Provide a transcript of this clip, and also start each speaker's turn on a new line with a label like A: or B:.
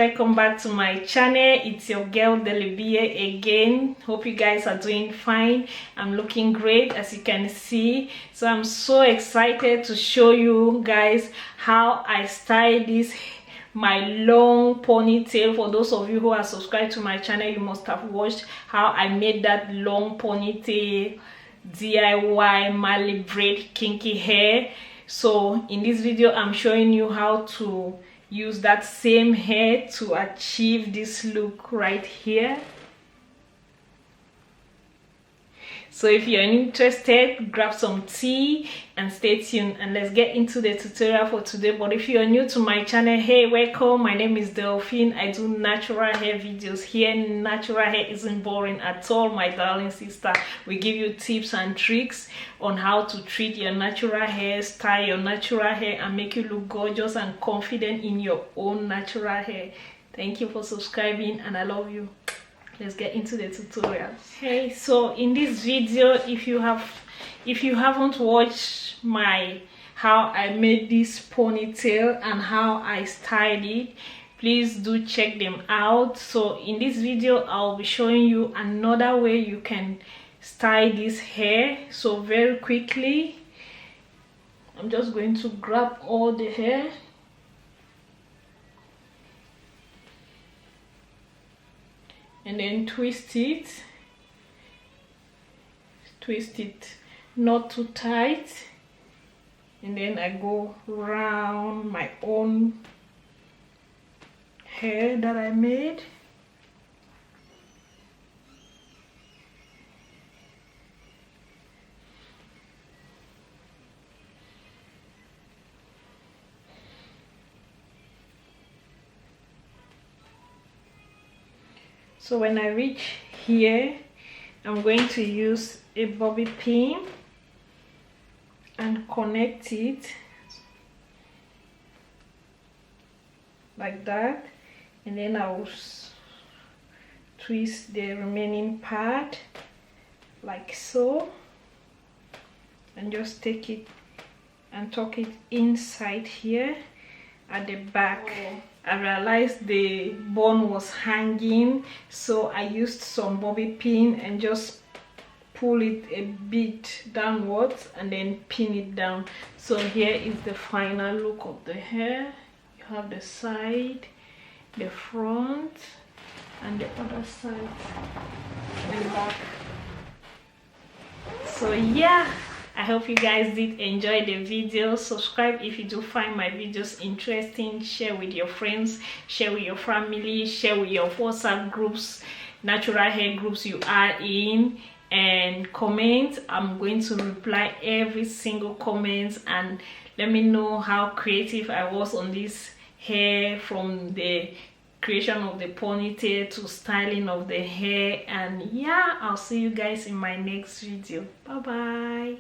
A: welcome back to my channel. It's your girl Delibia again. Hope you guys are doing fine. I'm looking great, as you can see. So I'm so excited to show you guys how I style this my long ponytail. For those of you who are subscribed to my channel, you must have watched how I made that long ponytail DIY Marley braid kinky hair. So in this video I'm showing you how to use that same hair to achieve this look right here. So if you're interested, grab some tea and stay tuned, and let's get into the tutorial for today. But if you're new to my channel, hey, welcome. My name is Delphine. I do natural hair videos here. Natural hair isn't boring at all, my darling sister. We give you tips and tricks on how to treat your natural hair, style your natural hair, and make you look gorgeous and confident in your own natural hair. Thank you for subscribing, and I love you. Let's get into the tutorial. Okay, so in this video, if you haven't watched my how I made this ponytail and how I styled it, please do check them out. So in this video I'll be showing you another way you can style this hair. So very quickly, I'm just going to grab all the hair. And then twist it not too tight, and then I go round my own hair that I made. So when I reach here, I'm going to use a bobby pin and connect it like that, and then I'll twist the remaining part like so, and just take it and tuck it inside here at the back. I realized the bun was hanging, so I used some bobby pin and just pull it a bit downwards and then pin it down. So here is the final look of the hair. You have the side, the front, and the other side and back. So yeah, I hope you guys did enjoy the video. Subscribe if you do find my videos interesting. Share with your friends, share with your family, share with your WhatsApp groups, natural hair groups you are in, and comment. I'm going to reply every single comment, and let me know how creative I was on this hair, from the creation of the ponytail to styling of the hair. And yeah, I'll see you guys in my next video. Bye bye.